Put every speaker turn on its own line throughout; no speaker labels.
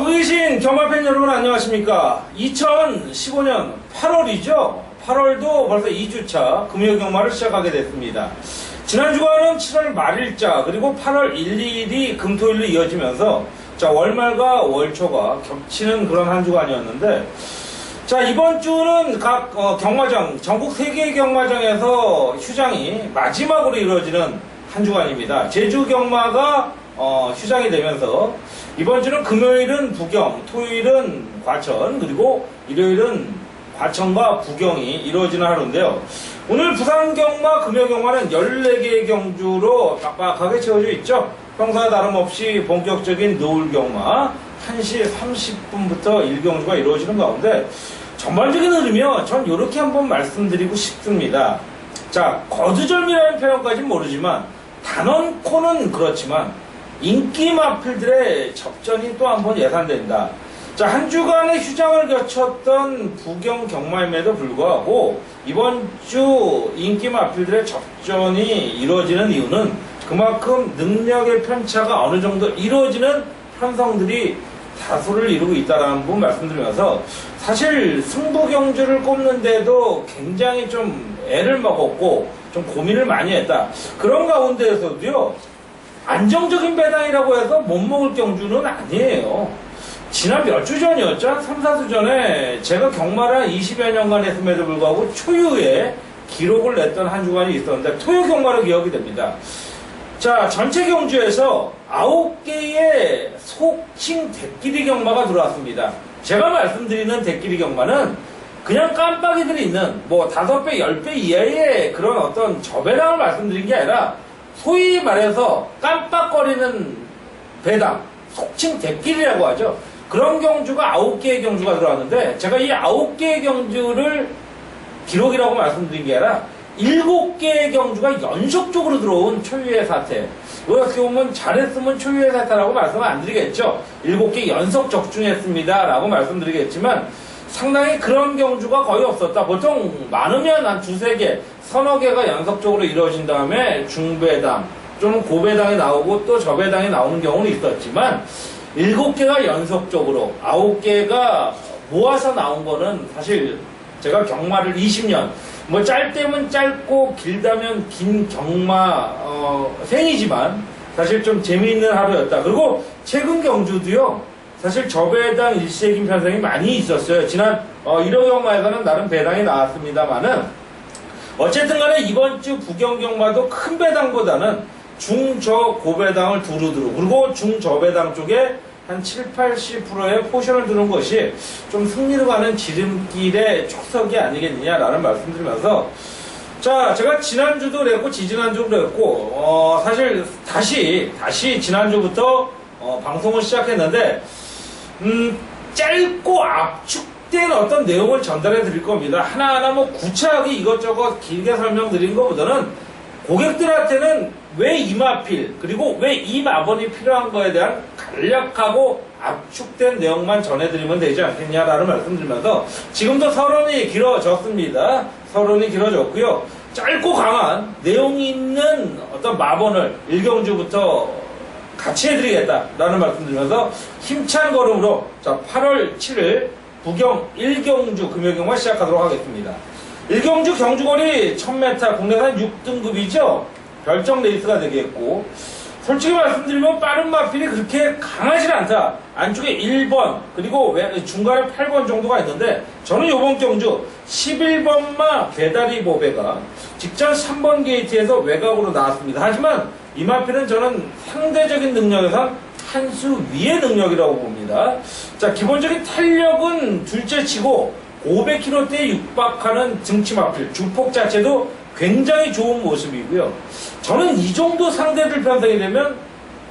거기 계신 경마팬 여러분 안녕하십니까. 2015년 8월이죠. 8월도 벌써 2주차 금요 경마를 시작하게 됐습니다. 지난 주간은 7월 말일자 그리고 8월 1, 2일이 금토일로 이어지면서 자 월말과 월초가 겹치는 그런 한 주간이었는데 자 이번 주는 각 경마장 전국 3개의 경마장에서 휴장이 마지막으로 이루어지는 한 주간입니다. 제주 경마가 휴장이 되면서 이번 주는 금요일은 부경, 토요일은 과천, 그리고 일요일은 과천과 부경이 이루어지는 하루인데요. 오늘 부산 경마, 금요 경마는 14개의 경주로 빡빡하게 채워져 있죠. 평소와 다름없이 본격적인 노을 경마 1시 30분부터 1경주가 이루어지는 가운데 전반적인 흐름이요. 전 이렇게 한번 말씀드리고 싶습니다. 자, 거두절미라는 표현까지는 모르지만 단언코는 그렇지만 인기 마필들의 접전이 또 한 번 예상된다. 자, 한 주간의 휴장을 거쳤던 부경 경마임에도 불구하고 이번 주 인기 마필들의 접전이 이루어지는 이유는 그만큼 능력의 편차가 어느 정도 이루어지는 편성들이 다수를 이루고 있다는 부분 말씀드리면서 사실 승부 경주를 꼽는데도 굉장히 좀 애를 먹었고 좀 고민을 많이 했다. 그런 가운데에서도요. 안정적인 배당이라고 해서 못 먹을 경주는 아니에요. 지난 몇 주 전이었죠? 3, 4주 전에 제가 경마를 한 20여 년간 했음에도 불구하고 초유의 기록을 냈던 한 주간이 있었는데 토요 경마로 기억이 됩니다. 자, 전체 경주에서 9개의 속칭 대끼리 경마가 들어왔습니다. 제가 말씀드리는 대끼리 경마는 그냥 깜빡이들이 있는 뭐 5배, 10배 이하의 그런 어떤 저배당을 말씀드린 게 아니라 소위 말해서 깜빡거리는 배당, 속칭 대끼리라고 하죠. 그런 경주가 9개의 경주가 들어왔는데 제가 이 9개의 경주를 기록이라고 말씀드린 게 아니라 7개의 경주가 연속적으로 들어온 초유의 사태. 어떻게 보면 잘했으면 초유의 사태라고 말씀을 안 드리겠죠. 7개 연속 적중했습니다 라고 말씀드리겠지만 상당히 그런 경주가 거의 없었다. 보통 많으면 한 2, 3개, 서너 개가 연속적으로 이루어진 다음에 중배당, 좀 고배당이 나오고 또 저배당이 나오는 경우는 있었지만 7개가 연속적으로 9개가 모아서 나온 거는 사실 제가 경마를 20년 뭐 짧다면 짧고 길다면 긴 경마 생이지만 사실 좀 재미있는 하루였다. 그리고 최근 경주도요. 사실 저배당 일시적인 편성이 많이 있었어요. 지난 1호 경마에서는 나름 배당이 나왔습니다만은 어쨌든 간에 이번 주 부경 경마도 큰 배당보다는 중저 고배당을 두루두루 그리고 중저배당 쪽에 한 7, 80%의 포션을 두는 것이 좀 승리로 가는 지름길의 촉석이 아니겠느냐라는 말씀드리면서 자, 제가 지난주도 그랬고 지지난주도 그랬고 사실 다시 지난주부터 방송을 시작했는데 짧고 압축된 어떤 내용을 전달해 드릴 겁니다. 하나하나 뭐 구체하게 이것저것 길게 설명드린 것보다는 고객들한테는 왜 이 마필 그리고 왜 이 마번이 필요한 거에 대한 간략하고 압축된 내용만 전해드리면 되지 않겠냐라는 말씀드리면서 지금도 서론이 길어졌습니다. 서론이 길어졌고요. 짧고 강한 내용이 있는 어떤 마번을 1경주부터 같이 해드리겠다라는 말씀드리면서 힘찬 걸음으로 자 8월 7일 부경 1경주 금요경마 시작하도록 하겠습니다. 1경주 경주거리 1000m 국내산 6등급이죠. 결정 레이스가 되겠고 솔직히 말씀드리면 빠른 마필이 그렇게 강하진 않다. 안쪽에 1번 그리고 중간에 8번 정도가 있는데 저는 이번 경주 11번마 배다리 보배가 직전 3번 게이트에서 외곽으로 나왔습니다. 하지만 이 마필은 저는 상대적인 능력에선 한 수 위의 능력이라고 봅니다. 자, 기본적인 탄력은 둘째치고 500kg대에 육박하는 등치 마필 주폭 자체도 굉장히 좋은 모습이고요. 저는 이 정도 상대들 편성이 되면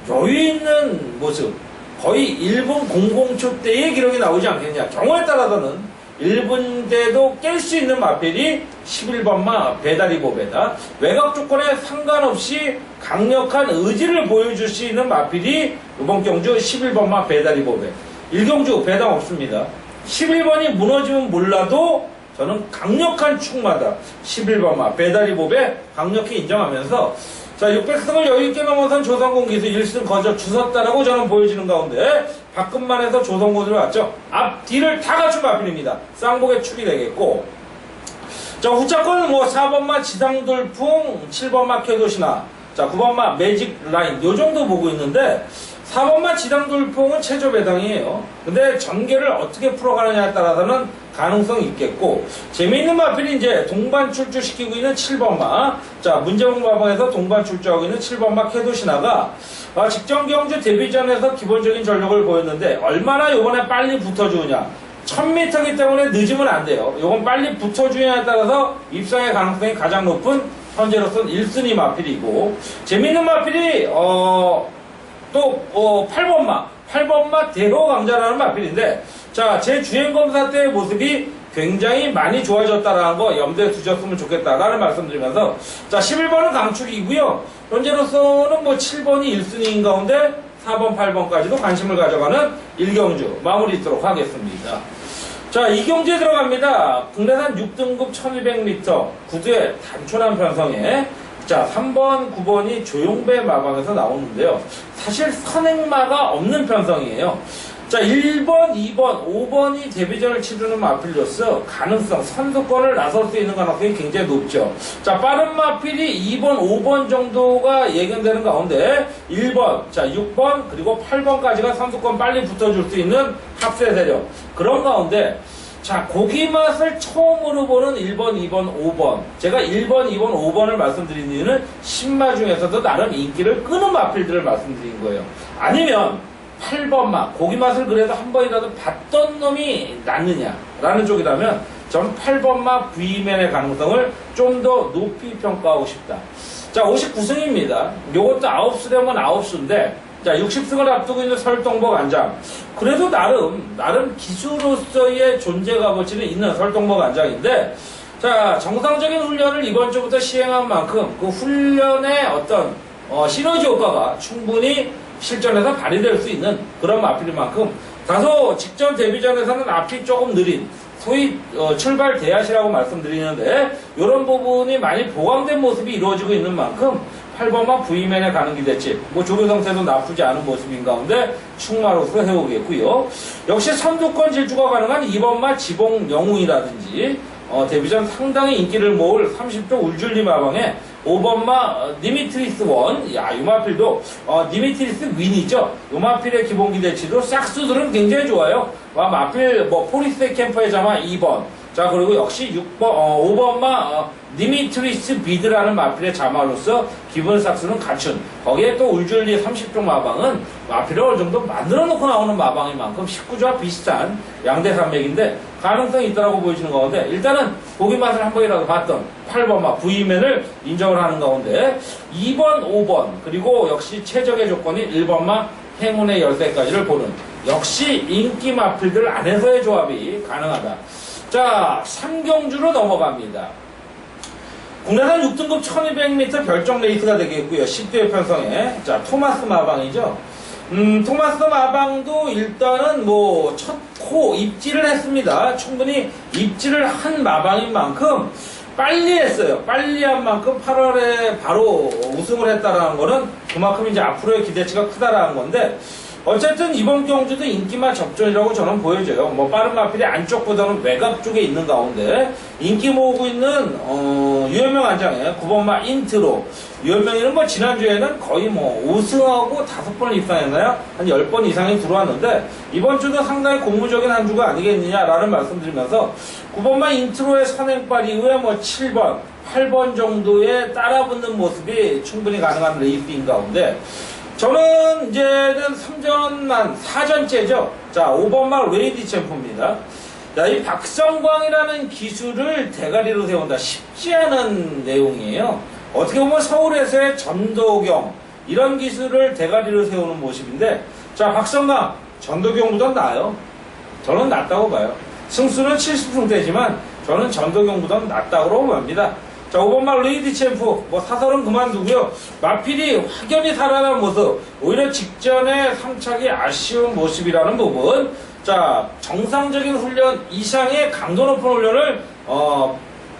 여유 있는 모습 거의 1분 00초대의 기록이 나오지 않겠냐. 경우에 따라서는 1분대도 깰 수 있는 마필이 11번마 배다리 보배다. 외곽 조건에 상관없이 강력한 의지를 보여줄 수 있는 마필이 이번 경주 11번마 배다리 보배. 1경주 배당 없습니다. 11번이 무너지면 몰라도 저는 강력한 축마다. 11번마 배다리 보배 강력히 인정하면서 자, 600승을 여유있게 넘어선 조성곤 기수 1승 거저 주섰다라고 저는 보여지는 가운데 박근만에서 조성곤으로 왔죠. 앞, 뒤를 다 갖춘 마필입니다. 쌍복에 축이 되겠고, 자, 후자권은 뭐 4번마 지상돌풍, 7번마 쾌도시나, 자, 9번마 매직 라인 요 정도 보고 있는데 4번마 지상돌풍은 최저 배당이에요. 근데 전개를 어떻게 풀어가느냐에 따라서는 가능성이 있겠고, 재미있는 마필이 이제 동반 출주시키고 있는 7번마, 자, 문제봉 마방에서 동반 출주하고 있는 7번마 쾌도시나가 직전 경주 데뷔전에서 기본적인 전력을 보였는데 얼마나 요번에 빨리 붙어주느냐. 1000m이기 때문에 늦으면 안 돼요. 요건 빨리 붙어주냐에 따라서 입상의 가능성이 가장 높은 현재로서는 1순위 마필이고, 재미있는 마필이 또 8번마 대호 강자라는 마필인데, 자, 제 주행검사 때의 모습이 굉장히 많이 좋아졌다라는 거 염두에 두셨으면 좋겠다라는 말씀드리면서, 자, 11번은 강축이고요. 현재로서는 뭐 7번이 1순위인 가운데 4번, 8번까지도 관심을 가져가는 1경주 마무리 있도록 하겠습니다. 자, 2경주에 들어갑니다. 국내산 6등급 1200m 구두의 단촐한 편성에, 자, 3번, 9번이 조용배 마방에서 나오는데요. 사실 선행마가 없는 편성이에요. 자, 1번, 2번, 5번이 데뷔전을 치르는 마필로서 가능성, 선두권을 나설 수 있는 가능성이 굉장히 높죠. 자, 빠른 마필이 2번, 5번 정도가 예견되는 가운데 1번, 자, 6번, 그리고 8번까지가 선두권 빨리 붙어줄 수 있는 합세 세력. 그런 가운데, 자, 고기 맛을 처음으로 보는 1번, 2번, 5번. 제가 1번, 2번, 5번을 말씀드린 이유는 신마 중에서도 나름 인기를 끄는 마필들을 말씀드린 거예요. 아니면 8번마, 고기 맛을 그래도 한 번이라도 봤던 놈이 낫느냐라는 쪽이라면 전 8번마 V맨의 가능성을 좀 더 높이 평가하고 싶다. 자, 59승입니다. 요것도 9수라면 9수인데, 자, 60승을 앞두고 있는 설동복 안장. 그래도 나름 기수로서의 존재 값어치는 있는 설동복 안장인데, 자, 정상적인 훈련을 이번 주부터 시행한 만큼 그 훈련의 어떤 시너지 효과가 충분히 실전에서 발휘될 수 있는 그런 마필인 만큼 다소 직전 데뷔전에서는 앞이 조금 느린 소위 출발 대앗이라고 말씀드리는데, 이런 부분이 많이 보강된 모습이 이루어지고 있는 만큼 8번마 V맨에 가는 기대치, 뭐 조교 상태도 나쁘지 않은 모습인 가운데 충마로서 해오겠고요. 역시 선두권 질주가 가능한 2번마 지봉 영웅이라든지 데뷔전 상당히 인기를 모을 30조 울줄리 마방에 5번마 니미트리스 원, 야, 이 마필도 니미트리스 윈이죠. 이 마필의 기본 기대치도 싹수들은 굉장히 좋아요. 와, 마필 뭐 포리스 캠퍼의 자마 2번. 자, 그리고 역시 5번마 니미트리스 비드라는 마필의 자마로서 기본 싹수는 갖춘, 거기에 또 울줄리 30종 마방은 마필을 어느 정도 만들어 놓고 나오는 마방인 만큼 19조와 비슷한 양대 산맥인데 가능성이 있다고 보여지는 가운데, 일단은 고기 맛을 한 번이라도 봤던 8번마 V맨을 인정을 하는 가운데 2번, 5번, 그리고 역시 최적의 조건인 1번마 행운의 열쇠까지를 보는, 역시 인기 마필들 안에서의 조합이 가능하다. 자, 3경주로 넘어갑니다. 국내산 6등급 1200m 별정 레이스가 되겠고요. 10대 편성에, 자, 토마스 마방이죠. 토마스 마방도 일단은 뭐 첫 코 입지를 했습니다. 충분히 입지를 한 마방인 만큼 빨리 했어요. 빨리 한 만큼 8월에 바로 우승을 했다라는 거는 그만큼 이제 앞으로의 기대치가 크다라는 건데, 어쨌든 이번 경주도 인기만 접전이라고 저는 보여져요. 뭐 빠른 마필이 안쪽보다는 외곽 쪽에 있는 가운데 인기 모으고 있는 유현명 안장의 9번마 인트로. 유현명이는 뭐 지난주에는 거의 뭐 5승하고 5번을 입상했나요? 한 10번 이상이 들어왔는데 이번 주도 상당히 고무적인 한 주가 아니겠느냐라는 말씀드리면서 9번마 인트로의 선행발 이후에 뭐 7번, 8번 정도에 따라붙는 모습이 충분히 가능한 레이스인 가운데, 저는 이제는 3전만 4전째죠. 자, 5번마 레이디 챔프입니다. 자, 이 박성광이라는 기술을 대가리로 세운다. 쉽지 않은 내용이에요. 어떻게 보면 서울에서의 전도경, 이런 기술을 대가리로 세우는 모습인데, 자, 박성광, 전도경보다 나아요. 저는 낫다고 봐요. 승수는 70승대지만 저는 전도경보다 낫다고 봅니다. 자, 5번마 레이디 챔프, 뭐 사설은 그만두고요. 마필이 확연히 살아난 모습, 오히려 직전에 3착이 아쉬운 모습이라는 부분. 자, 정상적인 훈련 이상의 강도 높은 훈련을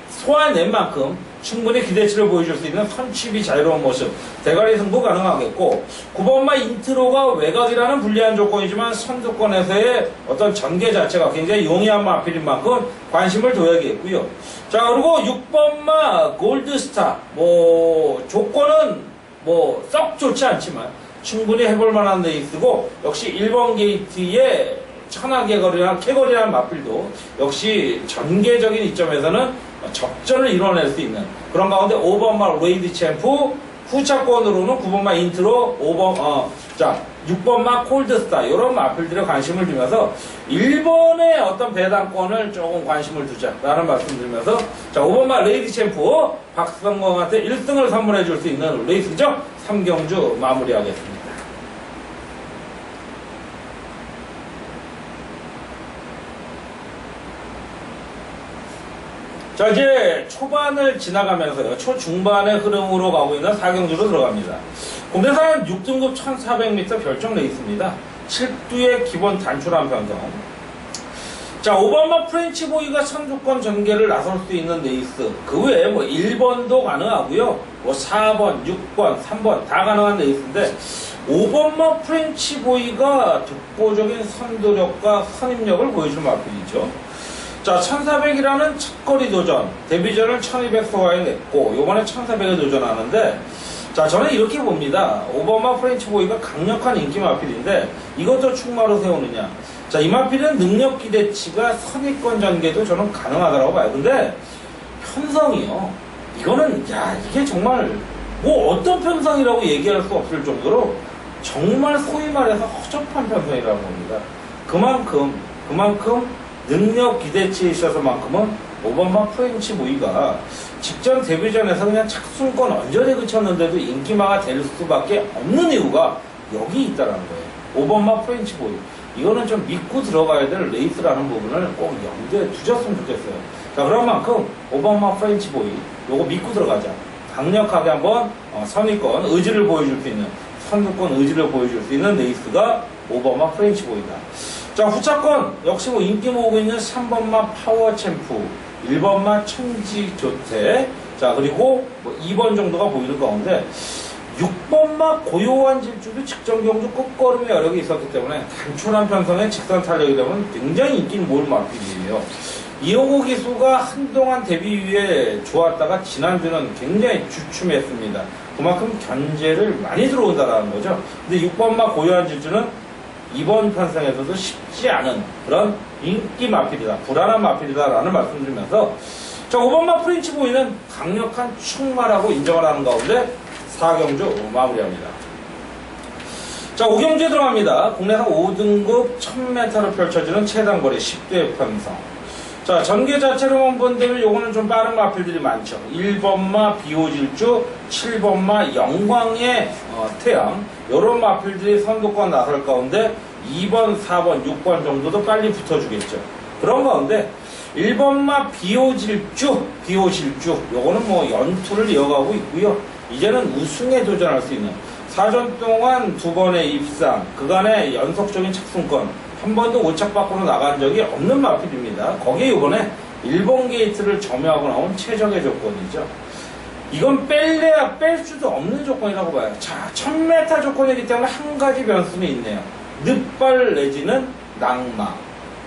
소화해낸 만큼 충분히 기대치를 보여줄 수 있는 선취비 자유로운 모습, 대가리 승부 가능하겠고, 9번마 인트로가 외곽이라는 불리한 조건이지만 선두권에서의 어떤 전개 자체가 굉장히 용이한 마필인 만큼 관심을 둬야겠고요. 자, 그리고 6번마 골드스타, 조건은 썩 좋지 않지만 충분히 해볼 만한 레이스고, 역시 1번 게이트의 캐거리라는 마필도 역시 전개적인 이점에서는 접전을 이뤄낼 수 있는 그런 가운데 5번마 레이디 챔프, 후차권으로는 9번마 인트로, 6번마 콜드스타 이런 마필들에 관심을 두면서 1번의 어떤 배당권을 조금 관심을 두자라는 말씀 드리면서, 자, 5번마 레이디 챔프 박성광한테 1등을 선물해 줄 수 있는 레이스죠. 3경주 마무리하겠습니다. 자, 이제 초반을 지나가면서요, 초중반의 흐름으로 가고 있는 4경주로 들어갑니다. 공대산 6등급 1400m 별정 레이스입니다. 7두의 기본 단출한 편성. 자, 5번마 프렌치보이가 선두권 전개를 나설 수 있는 레이스. 그 외에 1번도 가능하고요. 4번, 6번, 3번 다 가능한 레이스인데, 5번마 프렌치보이가 독보적인 선도력과 선임력을 보여줄 마필이죠. 자, 1400이라는 첫거리 도전, 데뷔전을 1200 소화해냈고, 요번에 1400에 도전하는데, 자, 저는 이렇게 봅니다. 5번마 프렌치보이가 강력한 인기 마필인데, 이것도 충마로 세우느냐. 자, 이 마필은 능력 기대치가 선입권 전개도 저는 가능하다고 봐요. 근데, 편성이요. 이거는, 이게 정말, 어떤 편성이라고 얘기할 수 없을 정도로, 정말 소위 말해서 허접한 편성이라고 봅니다. 그만큼, 능력 기대치에 있어서만큼은 5번마 프렌치보이가 직전 데뷔전에서 그냥 착순권 언저리에 그쳤는데도 인기마가 될 수밖에 없는 이유가 여기 있다는 거예요. 5번마 프렌치보이. 이거는 좀 믿고 들어가야 될 레이스라는 부분을 꼭 염두에 두셨으면 좋겠어요. 자, 그런 만큼 5번마 프렌치보이 요거 믿고 들어가자. 강력하게 한번 선의권 의지를 보여줄 수 있는, 선두권 의지를 보여줄 수 있는 레이스가 5번마 프렌치보이다. 자, 후차권 역시 인기 모으고 있는 3번마 파워챔프, 1번마 천지교태, 자, 그리고 2번 정도가 보이는 가운데 6번마 고요한 질주도 직전 경주 끝걸음의 여력이 있었기 때문에 단촐한 편성의 직선 탄력이 되면 굉장히 인기를 모을 마필이에요. 이호구 기수가 한동안 데뷔 이후에 좋았다가 지난주는 굉장히 주춤했습니다. 그만큼 견제를 많이 들어온다는 거죠. 근데 6번마 고요한 질주는 이번 편성에서도 쉽지 않은 그런 인기 마필이다, 불안한 마필이다라는 말씀을 드리면서, 자, 5번마 프렌치보이는 강력한 충마라고 인정을 하는 가운데 4경주 마무리합니다. 자, 5경주에 들어갑니다. 국내에서 5등급 1000m로 펼쳐지는 최단거리 10대 편성. 자, 전개 자체로만 본다면 요거는 좀 빠른 마필들이 많죠. 1번마 비오질주, 7번마 영광의 태양, 요런 마필들이 선두권 나설 가운데 2번, 4번, 6번 정도도 빨리 붙어주겠죠. 그런 가운데 1번마 비오질주, 요거는 연투를 이어가고 있고요. 이제는 우승에 도전할 수 있는 4전 동안 2번의 입상, 그간의 연속적인 착순권, 한 번도 5착 밖으로 나간 적이 없는 마필입니다. 거기에 이번에 1번 게이트를 점유하고 나온 최적의 조건이죠. 이건 뺄래야 뺄 수도 없는 조건이라고 봐요. 자, 1000m 조건이기 때문에 한 가지 변수는 있네요. 늪발 내지는 낙마.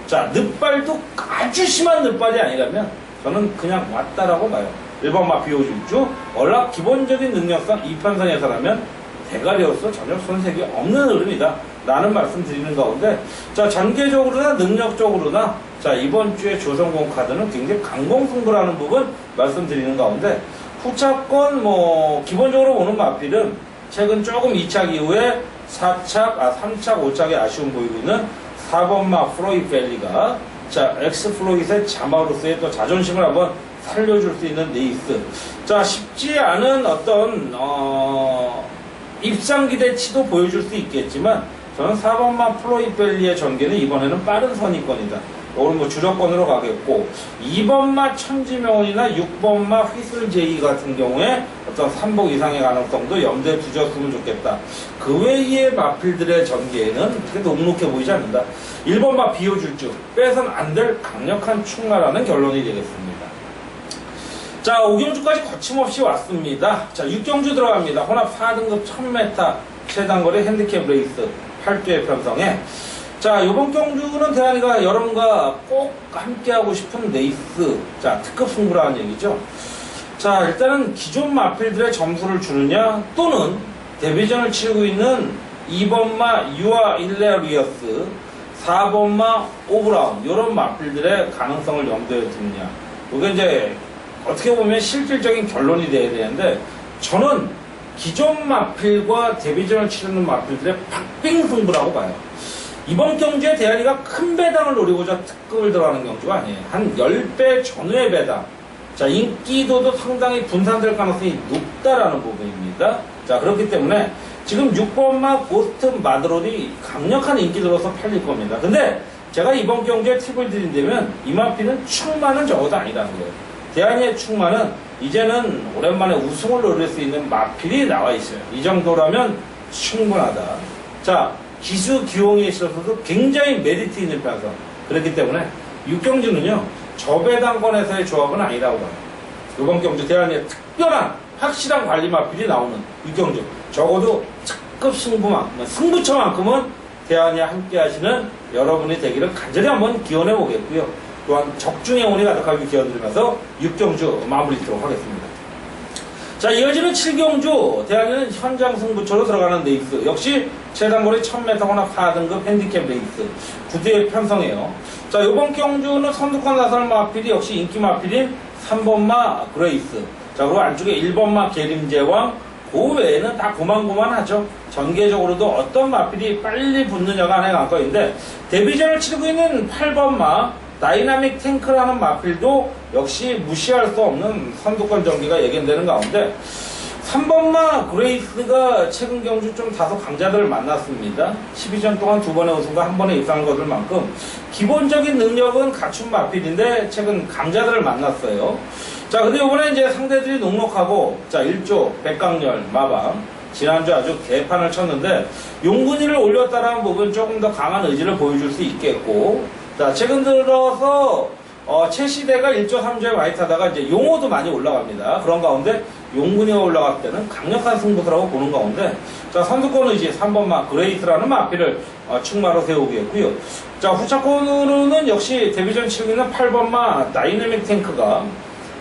자, 늪발도 아주 심한 늪발이 아니라면 저는 그냥 왔다라고 봐요. 1번마 비오질주, 워낙 기본적인 능력상 이 편성에서라면 대가리로서 전혀 손색이 없는 흐름이다 라는 말씀 드리는 가운데, 자, 전개적으로나 능력적으로나, 자, 이번 주에 조성공 카드는 굉장히 강공승부라는 부분 말씀드리는 가운데, 후차권 기본적으로 보는 마필은 최근 조금 2착 이후에 3착, 5착에 아쉬움 보이고 있는 4번마 플로이벨리가, 자, 엑스플로이트의 자마로서의 또 자존심을 한번 살려줄 수 있는 레이스. 자, 쉽지 않은 어떤 입상 기대치도 보여줄 수 있겠지만, 저는 4번마 플로이벨리의 전개는 이번에는 빠른 선의권이다. 오늘 주력권으로 가겠고, 2번마 천지명원이나 6번마 휘슬제이 같은 경우에 어떤 3복 이상의 가능성도 염두에 두셨으면 좋겠다. 그 외의 마필들의 전개에는 그렇게 녹록해 보이지 않는다. 1번마 비오줄주, 빼선 안 될 강력한 충마라는 결론이 되겠습니다. 자, 5경주까지 거침없이 왔습니다. 자, 6경주 들어갑니다. 혼합 4등급 1000m 최단거리 핸디캡 레이스 8주의 편성에. 자, 요번 경주는 대한이가 여러분과 꼭 함께하고 싶은 레이스. 자, 특급 승부라는 얘기죠. 자, 일단은 기존 마필들의 점수를 주느냐, 또는 데뷔전을 치르고 있는 2번마 유아 일레리어스, 4번마 오브라운, 요런 마필들의 가능성을 염두에 두느냐. 이게 이제 어떻게 보면 실질적인 결론이 돼야 되는데, 저는 기존 마필과 데뷔전을 치르는 마필들의 박빙 승부라고 봐요. 이번 경주에 대한이가 큰 배당을 노리고자 특급을 들어가는 경주가 아니에요. 한 10배 전후의 배당. 자, 인기도도 상당히 분산될 가능성이 높다라는 부분입니다. 자, 그렇기 때문에 지금 6번마 고스트 마드론이 강력한 인기들로서 팔릴 겁니다. 근데 제가 이번 경주에 팁을 드린다면 이 마필은 충만은 적어도 아니라는 거예요. 대한이의 충만은 이제는 오랜만에 우승을 노릴 수 있는 마필이 나와 있어요. 이 정도라면 충분하다. 자, 기수 기용에 있어서도 굉장히 메리트 있는 편성. 그렇기 때문에 6경주는요, 저배당권에서의 조합은 아니라고 봐요. 이번 경주 대한의 특별한 확실한 관리 마필이 나오는 6경주. 적어도 특급 승부처만큼은 대한이와 함께 하시는 여러분이 되기를 간절히 한번 기원해 보겠고요. 또한 적중의 운이 가득하게 기원드리면서 6경주 마무리 짓도록 하겠습니다. 자, 이어지는 7경주 대한이는 현장 승부처로 들어가는 레이스. 역시 최단거리 1000m 혼합 4등급 핸디캡 레이스 9대의 편성이에요. 자, 이번 경주는 선두권 나설 마필이 역시 인기 마필인 3번마 그레이스. 자, 그리고 안쪽에 1번마 계림제왕, 그 외에는 다 고만고만하죠. 전개적으로도 어떤 마필이 빨리 붙느냐가 하나의 관건인데, 데뷔전을 치르고 있는 8번마 다이나믹 탱크라는 마필도 역시 무시할 수 없는 선두권 전개가 예견되는 가운데, 3번마 그레이스가 최근 경주 좀 다소 강자들을 만났습니다. 12전 동안 2번의 우승과 1번에 입상한 것들 만큼 기본적인 능력은 갖춘 마필인데 최근 강자들을 만났어요. 자, 근데 이번에 이제 상대들이 녹록하고, 자, 1조, 백강렬, 마방, 지난주 아주 개판을 쳤는데, 용군이를 올렸다라는 부분 조금 더 강한 의지를 보여줄 수 있겠고, 자, 최근 들어서, 최시대가 1조 3조에 많이 타다가 이제 용호도 많이 올라갑니다. 그런 가운데 용군이가 올라갈 때는 강력한 승부수라고 보는 가운데, 자, 선두권 의지 3번마 그레이스라는 마필을 충마로 세우겠고요. 자, 후차권으로는 역시 데뷔전 치고 있는 8번마 다이내믹 탱크가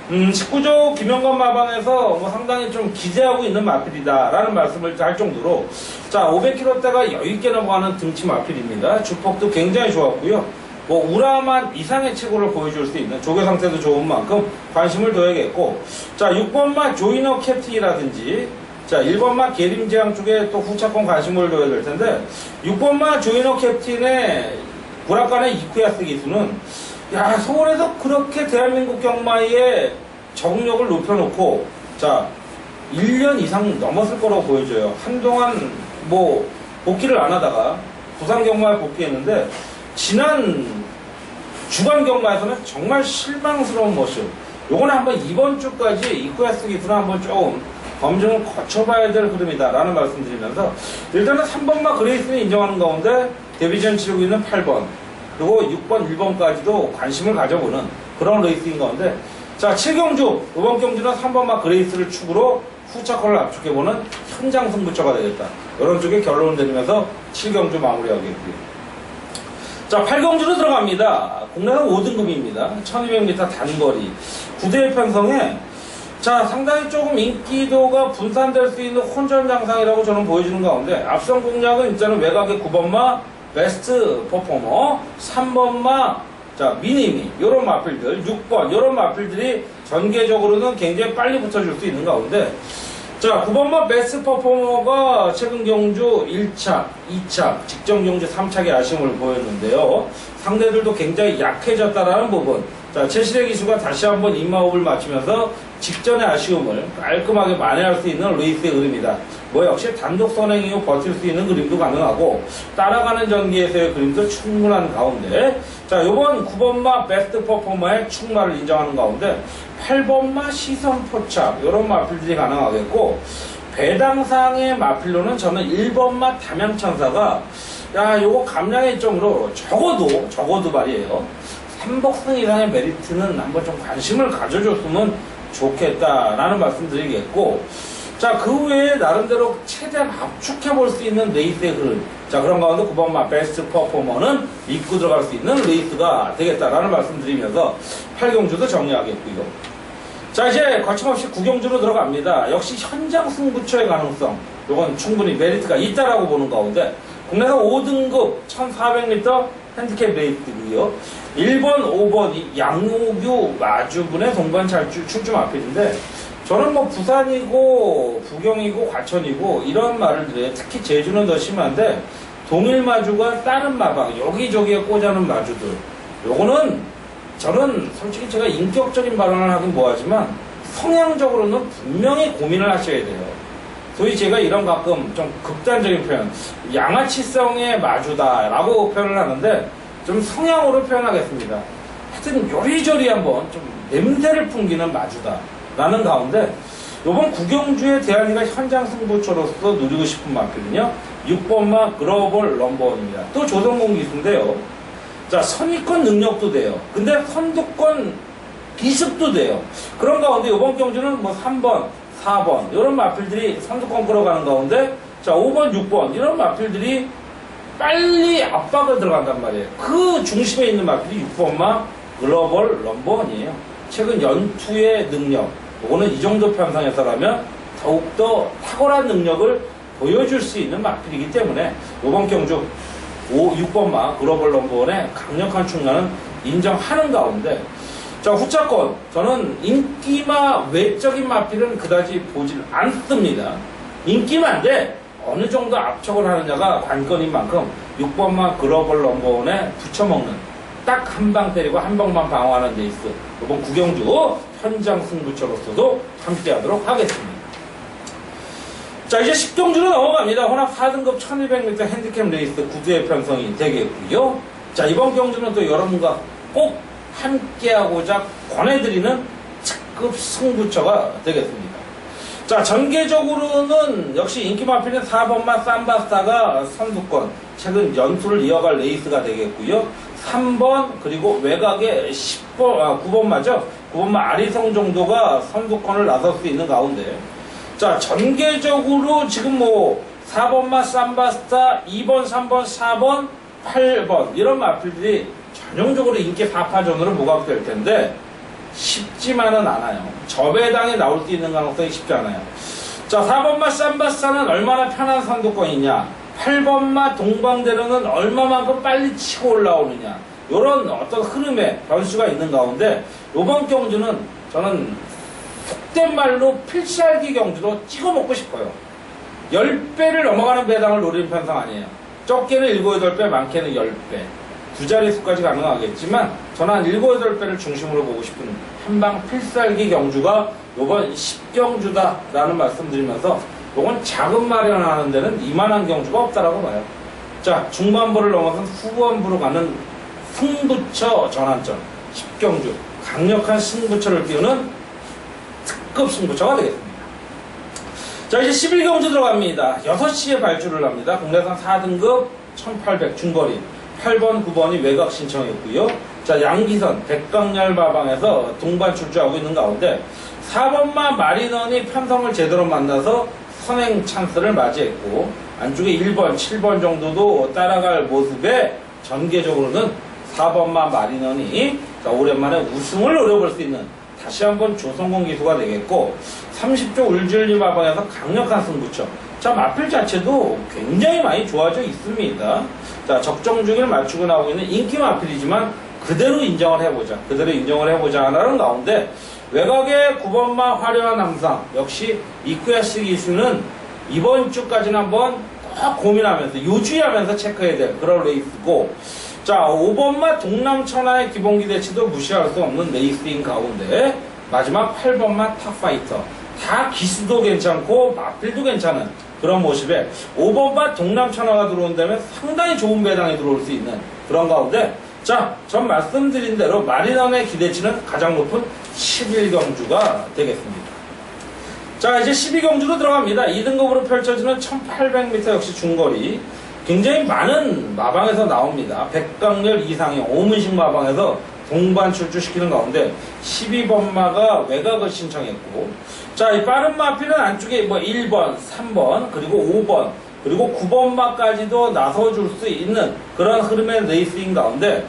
19조 김영건 마방에서 상당히 좀 기대하고 있는 마필이다라는 말씀을 할 정도로, 자, 500km대가 여유있게 넘어가는 등치 마필입니다. 주폭도 굉장히 좋았고요. 뭐 우라만 이상의 체구를 보여줄 수 있는 조개 상태도 좋은 만큼 관심을 둬야겠고, 자, 6번마 조이너 캡틴이라든지, 자, 1번마 계림제왕 쪽에 또 후차권 관심을 둬야 될 텐데, 6번마 조이너 캡틴의 구락간의 이쿠야스 기수는, 야, 서울에서 그렇게 대한민국 경마의 적응력을 높여놓고, 자, 1년 이상 넘었을 거라고 보여져요. 한동안 뭐 복귀를 안 하다가 부산 경마에 복귀했는데, 지난 주간 경마에서는 정말 실망스러운 모습. 요거는 한번 이번 주까지 이쿠야스 기수는 한번 조금 검증을 거쳐봐야 될 흐름이다라는 말씀드리면서, 일단은 3번마 그레이스는 인정하는 가운데 데뷔전 치르고 있는 8번, 그리고 6번, 1번까지도 관심을 가져보는 그런 레이스인 가운데, 자, 7경주, 이번 경주는 3번마 그레이스를 축으로 후차권을 압축해보는 현장 승부처가 되겠다. 이런 쪽에 결론을 내리면서 7경주 마무리하겠고요. 자, 8경주로 들어갑니다. 국내는 5등급입니다. 1200m 단거리 9대의 편성에, 자, 상당히 조금 인기도가 분산될 수 있는 혼전 양상이라고 저는 보여지는 가운데, 앞선 공략은 일단은 외곽의 9번마 베스트 퍼포머, 3번마 자 미니미 요런 마필들, 6번 요런 마필들이 전개적으로는 굉장히 빨리 붙어줄 수 있는 가운데, 자, 9번마 베스트 퍼포머가 최근 경주 1차, 2차, 직전 경주 3차의 아쉬움을 보였는데요. 상대들도 굉장히 약해졌다라는 부분. 자, 최시대 기수가 다시 한번 입마호흡을 맞추면서 직전의 아쉬움을 깔끔하게 만회할 수 있는 레이스의 그림이다. 뭐 역시 단독 선행 이후 버틸 수 있는 그림도 가능하고, 따라가는 전기에서의 그림도 충분한 가운데, 자, 요번 9번마 베스트 퍼포머의 충마를 인정하는 가운데 8번마 시선 포착 요런 마필들이 가능하겠고, 배당상의 마필로는 저는 1번마 담양천사가, 야, 요거 감량의 점으로 적어도 말이에요, 3복승 이상의 메리트는 한번 좀 관심을 가져줬으면 좋겠다라는 말씀 드리겠고, 자, 그 외에 나름대로 최대한 압축해 볼 수 있는 레이스의 흐름. 자, 그런 가운데 9번마 베스트 퍼포머는 입고 들어갈 수 있는 레이스가 되겠다라는 말씀 드리면서 8경주도 정리하겠고요. 자, 이제 거침없이 9경주로 들어갑니다. 역시 현장 승부처의 가능성. 요건 충분히 메리트가 있다라고 보는 가운데, 국내에서 5등급 1400m 핸디캡 레이스고요. 1번, 5번 양호규 마주분의 동반 출주 마필인데, 저는 뭐 부산이고 부경이고 과천이고 이런 말을 드려요. 특히 제주는 더 심한데, 동일 마주가 다른 마방 여기저기에 꽂아놓은 마주들, 요거는 저는 솔직히 제가 인격적인 발언을 하긴 뭐하지만 성향적으로는 분명히 고민을 하셔야 돼요. 소위 제가 이런 가끔 좀 극단적인 표현, 양아치성의 마주다라고 표현을 하는데 좀 성향으로 표현하겠습니다. 하여튼 요리조리 한번 좀 냄새를 풍기는 마주다라는 가운데, 이번 구경주의 대한이가 현장 승부처로서 누리고 싶은 마필은요, 6번마 글로벌 넘버원입니다. 또 조성공 기수인데요. 자, 선위권 능력도 돼요. 근데 선두권 기습도 돼요. 그런 가운데 이번 경주는 뭐 3번, 4번 이런 마필들이 선두권 끌어가는 가운데, 자, 5번, 6번 이런 마필들이 빨리 압박을 들어간단 말이에요. 그 중심에 있는 마필이 6번마 글로벌 넘버원이에요. 최근 연투의 능력, 이거는 이 정도 편성에서라면 더욱더 탁월한 능력을 보여줄 수 있는 마필이기 때문에 이번 경주 6번마 글로벌 넘버원의 강력한 충나는 인정하는 가운데, 자, 후차권 저는 인기마 외적인 마필은 그다지 보질 않습니다. 인기마인데 어느 정도 압축을 하느냐가 관건인 만큼 6번마 글로벌 넘버원에 붙여먹는, 딱 한 방 때리고 한 방만 방어하는 레이스, 이번 구경주 현장 승부처로서도 함께 하도록 하겠습니다. 자, 이제 10경주로 넘어갑니다. 혼합 4등급 1200m 핸디캡 레이스 구두의 편성이 되겠고요. 자, 이번 경주는 또 여러분과 꼭 함께하고자 권해드리는 특급 승부처가 되겠습니다. 자, 전개적으로는 역시 인기 마필인 4번마 삼바스타가 선두권, 최근 연투를 이어갈 레이스가 되겠고요. 3번, 그리고 외곽에 9번마죠. 9번마 아리성 정도가 선두권을 나설 수 있는 가운데, 자, 전개적으로 지금 뭐 4번마 삼바스타, 2번, 3번, 4번, 8번 이런 마필들이 전형적으로 인기 4파전으로 모각될 텐데 쉽지만은 않아요. 저배당에 나올 수 있는 가능성이 쉽지 않아요. 자, 4번마 삼바스타는 얼마나 편한 선두권이냐, 8번마 동방대로는 얼마만큼 빨리 치고 올라오느냐, 이런 어떤 흐름의 변수가 있는 가운데, 이번 경주는 저는 속된 말로 필살기 경주로 찍어 먹고 싶어요. 10배를 넘어가는 배당을 노리는 편성 아니에요. 적게는 7, 8배, 많게는 10배. 두 자릿수까지 가능하겠지만 저는 한 7, 8배를 중심으로 보고 싶은 한방 필살기 경주가 이번 10경주다라는 말씀 드리면서, 이건 자금 마련하는 데는 이만한 경주가 없다라고 봐요. 자, 중반부를 넘어선 후반부로 가는 승부처 전환점 10경주, 강력한 승부처를 띄우는 특급 승부처가 되겠습니다. 자, 이제 11경주 들어갑니다. 6시에 발주를 합니다. 국내산 4등급 1800 중거리 8번, 9번이 외곽 신청했고요. 자, 양기선 백강렬 마방에서 동반 출주하고 있는 가운데 4번마 마리넌이 편성을 제대로 만나서 선행 찬스를 맞이했고, 안쪽에 1번, 7번 정도도 따라갈 모습에 전개적으로는 4번마 마리넌이 자, 오랜만에 우승을 노려볼 수 있는 다시 한번 조성공 기수가 되겠고, 30조 울줄리 마방에서 강력한 승부처. 자, 마필 자체도 굉장히 많이 좋아져 있습니다. 자, 적정중을 맞추고 나오고 있는 인기 마필이지만 그대로 인정을 해보자 하는 가운데, 외곽의 9번마 화려한 항상 역시 이쿠야시 기수는 이번 주까지는 한번 꼭 고민하면서 유지하면서 체크해야 될 그런 레이스고, 자, 5번마 동남천하의 기본기 대치도 무시할 수 없는 레이스인 가운데, 마지막 8번마 탑파이터, 다 기수도 괜찮고 마필도 괜찮은 그런 모습에 5번마 동남천하가 들어온다면 상당히 좋은 배당이 들어올 수 있는 그런 가운데, 자, 전 말씀드린 대로 마리넌의 기대치는 가장 높은 11경주가 되겠습니다. 자, 이제 12경주로 들어갑니다. 2등급으로 펼쳐지는 1800m 역시 중거리, 굉장히 많은 마방에서 나옵니다. 백강렬 이상형 오문식 마방에서 동반 출주시키는 가운데 12번마가 외곽을 신청했고, 자, 이 빠른 마필은 안쪽에 뭐 1번, 3번, 그리고 5번, 그리고 9번마까지도 나서줄 수 있는 그런 흐름의 레이스인 가운데,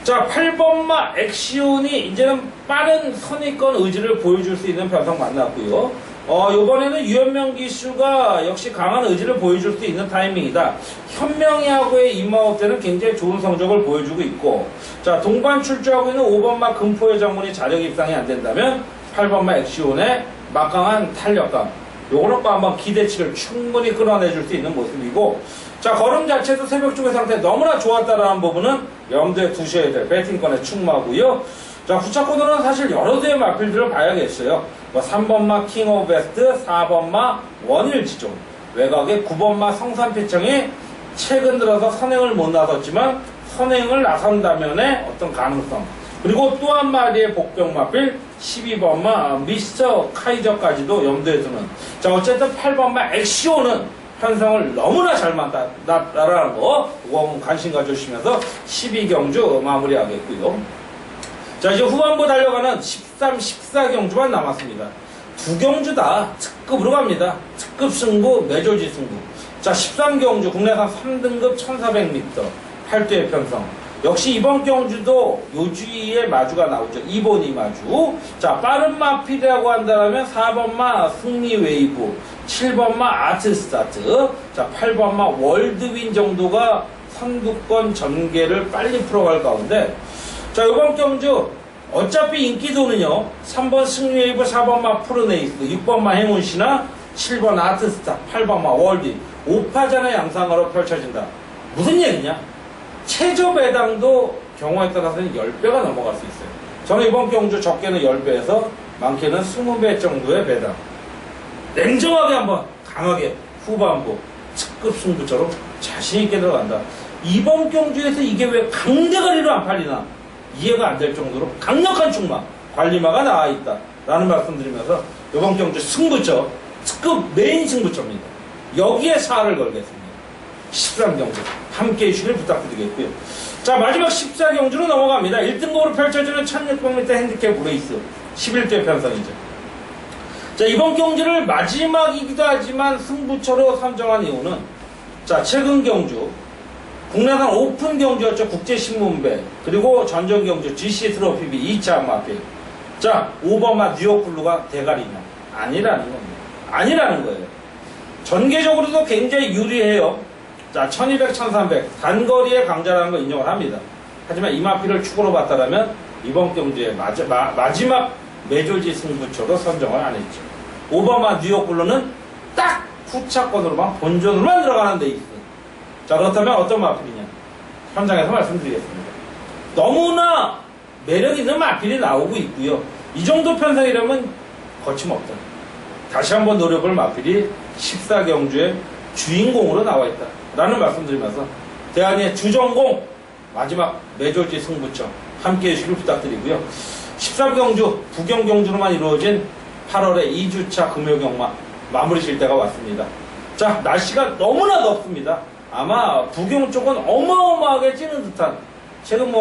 자, 8번마 엑시온이 이제는 빠른 선의권 의지를 보여줄 수 있는 편성 만났고요. 요번에는 유현명 기수가 역시 강한 의지를 보여줄 수 있는 타이밍이다. 현명이하고의 임마업 때는 굉장히 좋은 성적을 보여주고 있고, 자, 동반 출주하고 있는 5번마 금포의 정문이 자력 입상이 안 된다면 8번마 엑시온의 막강한 탄력감, 요거는 또 한번 기대치를 충분히 끌어내줄 수 있는 모습이고, 자, 걸음 자체도 새벽 쪽의 상태 너무나 좋았다라는 부분은 염두에 두셔야 될 배팅권의 충마고요. 자, 후차권으로는 사실 여러 대의 마필들을 봐야겠어요. 뭐 3번마 킹 오브 베스트, 4번마 원일지종, 외곽의 9번마 성산피청이 최근 들어서 선행을 못 나섰지만 선행을 나선다면의 어떤 가능성, 그리고 또 한 마리의 복병 마필 12번마 미스터 카이저까지도 염두에 두는, 자, 어쨌든 8번마 엑시오는 편성을 너무나 잘 맞다라는 거, 그거 관심 가져주시면서 12경주 마무리하겠고요. 자, 이제 후반부 달려가는 13, 14경주만 남았습니다. 두 경주 다 특급으로 갑니다. 특급 승부, 매조지 승부. 자, 13경주 국내산 3등급 1400m 8대의 편성. 역시 이번 경주도 요주의 마주가 나오죠. 2번 2마주. 자, 빠른 마필이라고 한다면 4번마 승리 웨이브, 7번마 아트 스타트, 자, 8번마 월드윈 정도가 선두권 전개를 빨리 풀어갈 가운데, 자, 이번 경주 어차피 인기도는요, 3번 승리웨이브, 4번마 프르네이스, 6번마 행운시나 7번 아트스타, 8번마 월드 5파전의 양상으로 펼쳐진다. 무슨 얘기냐? 최저 배당도 경우에 따라서는 10배가 넘어갈 수 있어요. 저는 이번 경주 적게는 10배에서 많게는 20배 정도의 배당, 냉정하게 한번 강하게 후반부 특급 승부처럼 자신있게 들어간다. 이번 경주에서 이게 왜 강대가리로 안 팔리나 이해가 안 될 정도로 강력한 충마 관리마가 나와있다 라는 말씀 드리면서 이번 경주 승부처, 특급 메인 승부처입니다. 여기에 사활을 걸겠습니다. 13경주 함께 해주시길 부탁드리겠고요. 자, 마지막 14경주로 넘어갑니다. 1등급으로 펼쳐지는 1600m 핸디캡 레이스 11대 편성이죠. 자, 이번 경주를 마지막이기도 하지만 승부처로 선정한 이유는, 자, 최근 경주 국내산 오픈 경주였죠. 국제신문배, 그리고 전전 경주 GC 트로피비 2차 마필. 자, 5번마 뉴욕 블루가 대가리냐? 아니라는 겁니다. 아니라는 거예요. 전개적으로도 굉장히 유리해요. 자, 1200, 1300 단거리의 강자라는 거 인정을 합니다. 하지만 이 마필을 축으로 봤다면 이번 경주의 마지막 메조지 승부처로 선정을 안 했죠. 5번마 뉴욕 블루는 딱 후차권으로만 본전으로만 들어가는 데 있어요. 자, 그렇다면 어떤 마필이냐? 현장에서 말씀드리겠습니다. 너무나 매력 있는 마필이 나오고 있고요. 이 정도 편성이라면 거침없다. 다시 한번 노려볼 마필이 14경주의 주인공으로 나와 있다 라는 말씀드리면서 대한의 주전공 마지막 메조지 승부처 함께 해주시길 부탁드리고요. 13경주 부경경주로만 이루어진 8월의 2주차 금요경마 마무리 질 때가 왔습니다. 자, 날씨가 너무나 덥습니다. 아마 부경 쪽은 어마어마하게 찌는 듯한, 최근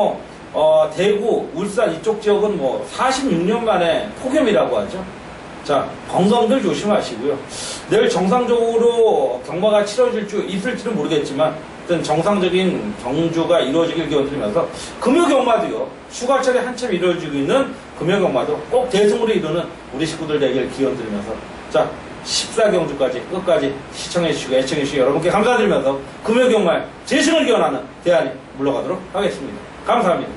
대구, 울산 이쪽 지역은 46년 만에 폭염이라고 하죠. 자, 건강들 조심하시고요. 내일 정상적으로 경마가 치러질 수 있을지는 모르겠지만 어떤 정상적인 경주가 이루어지길 기원드리면서 금요경마도요, 휴가철에 한참 이루어지고 있는 금요경마도 꼭 대승으로 이루는 우리 식구들 되길 기원드리면서, 자, 14경주까지 끝까지 시청해주시고 애청해주시고 여러분께 감사드리면서 금요경마의 재승을 기원하는 대안이 물러가도록 하겠습니다. 감사합니다.